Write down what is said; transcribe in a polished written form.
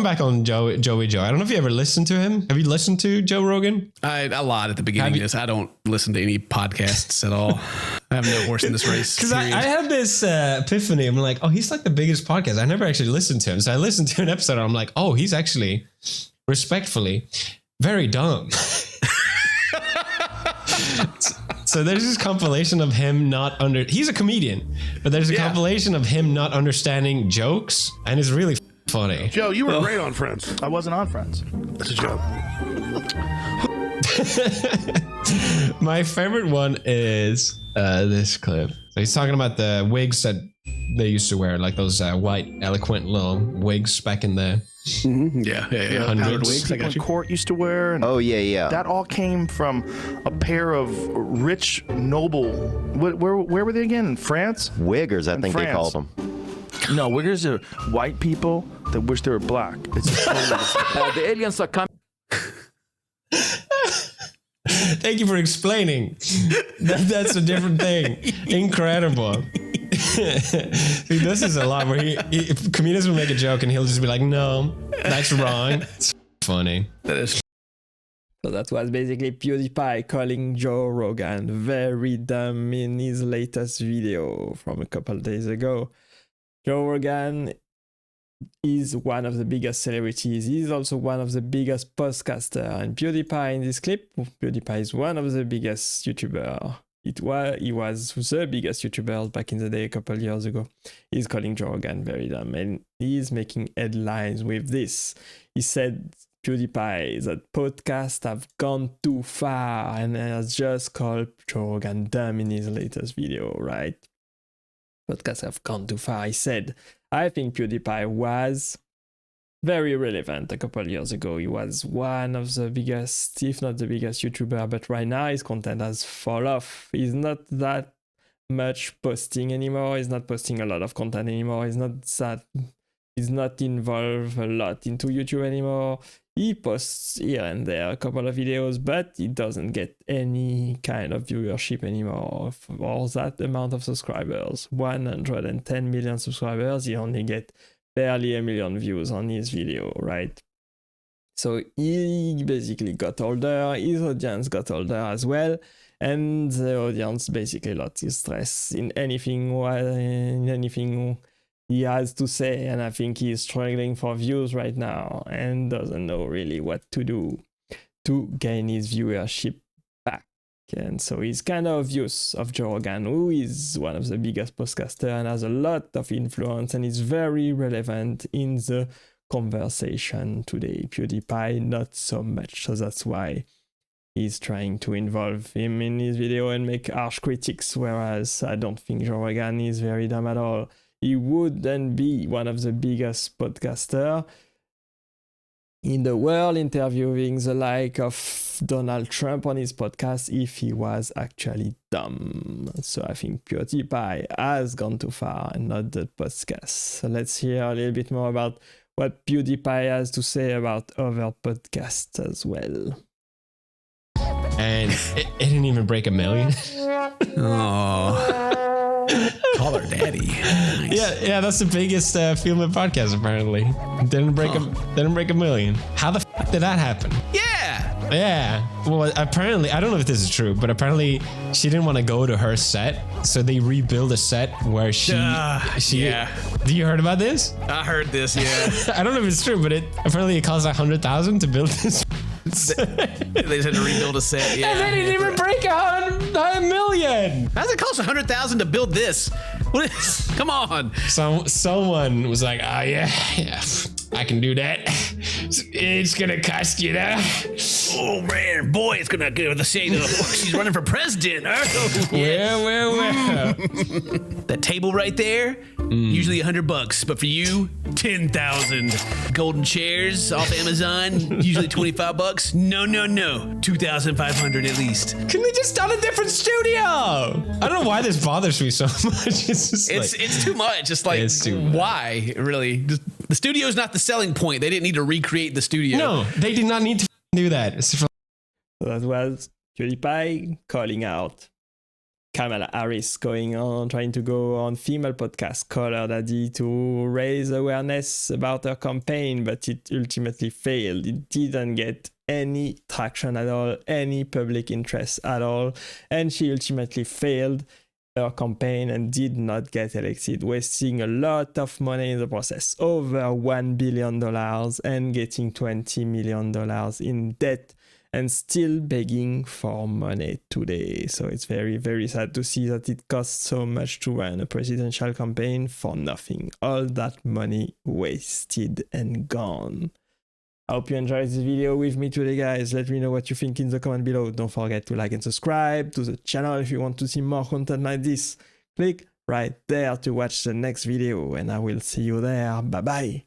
back on Joey Joe. I don't know if you ever listened to him. Have you listened to Joe Rogan? A lot at the beginning of this. I don't listen to any podcasts at all. I have no horse in this race. Because I had this epiphany. I'm like, oh, he's like the biggest podcast. I never actually listened to him. So I listened to an episode and I'm like, oh, he's actually, respectfully, very dumb. So there's this compilation of him he's a comedian, but there's a compilation of him not understanding jokes, and it's really funny. Joe, you were great on Friends. I wasn't on Friends. That's a joke. My favorite one is this clip. So he's talking about the wigs that they used to wear, like those white, eloquent little wigs back in the Powdered wigs people in court used to wear. And that all came from a pair of rich, noble. Where were they again? In France? Wiggers, I think they called them. No, wiggers are white people that wish they were black. It's totally the aliens are coming. Thank you for explaining. That's a different thing. Incredible. See, this is a lot where comedians will make a joke and he'll just be like, no, that's wrong. It's funny. That is. So that was basically PewDiePie calling Joe Rogan very dumb in his latest video from a couple days ago. Joe Rogan is one of the biggest celebrities. He's also one of the biggest podcasters. And PewDiePie in this clip, PewDiePie is one of the biggest YouTubers. He was the biggest YouTuber back in the day a couple years ago. He's calling Joe Rogan very dumb, and he's making headlines with this. He said, PewDiePie, that podcasts have gone too far, and has just called Joe Rogan dumb in his latest video, right? Podcasts have gone too far. He said, I think PewDiePie was very relevant a couple years ago. He was one of the biggest, if not the biggest YouTuber, but right now his content has fallen off. He's not that much posting anymore. He's not posting a lot of content anymore. He's not involved a lot into YouTube anymore. He posts here and there a couple of videos, but he doesn't get any kind of viewership anymore for that amount of subscribers. 110 million subscribers, he only gets barely 1 million views on his video, right? So he basically got older, his audience got older as well, and the audience basically lost his stress in anything he has to say, and I think he's struggling for views right now and doesn't know really what to do to gain his viewership back. And so he's kind of obvious of Joe Rogan, who is one of the biggest podcasters and has a lot of influence and is very relevant in the conversation today. PewDiePie, not so much. So that's why he's trying to involve him in his video and make harsh critics, whereas I don't think Joe Rogan is very dumb at all. He would then be one of the biggest podcasters in the world, interviewing the like of Donald Trump on his podcast if he was actually dumb. So I think PewDiePie has gone too far and not the podcast. So let's hear a little bit more about what PewDiePie has to say about other podcasts as well. And it didn't even break 1 million. Oh. Call her daddy. Nice. Yeah, that's the biggest female podcast apparently. Didn't break 1 million. How the f did that happen? Yeah. Well, apparently, I don't know if this is true, but apparently she didn't want to go to her set, so they rebuild a set where she. Yeah. Do you heard about this? I heard this. Yeah. I don't know if it's true, but apparently it cost $100,000 to build this. They just had to rebuild a set. Yeah. And they didn't even break 1 million. How does it cost $100,000 to build this? Come on. Someone was like, oh yeah, I can do that. It's gonna cost you that. Oh man, boy, it's gonna go to say she's running for president. Oh, yeah. Well. That table right there, usually $100, but for you, 10,000. Golden chairs off Amazon, usually $25. No, 2,500 at least. Couldn't they just done a different studio? I don't know why this bothers me so much. It's too much. It's like, why, really? The studio's not the selling point. They didn't need to recreate the studio. No, they did not need to do that. So that was PewDiePie calling out Kamala Harris going on, trying to go on female podcast, Call Her Daddy, to raise awareness about her campaign, but it ultimately failed. It didn't get any traction at all, any public interest at all, and she ultimately failed her campaign and did not get elected, wasting a lot of money in the process, over $1 billion and getting $20 million in debt, and still begging for money today. So it's very, very sad to see that it costs so much to run a presidential campaign for nothing. All that money wasted and gone. I hope you enjoyed this video with me today, guys. Let me know what you think in the comment below. Don't forget to like and subscribe to the channel if you want to see more content like this. Click right there to watch the next video, and I will see you there. Bye bye.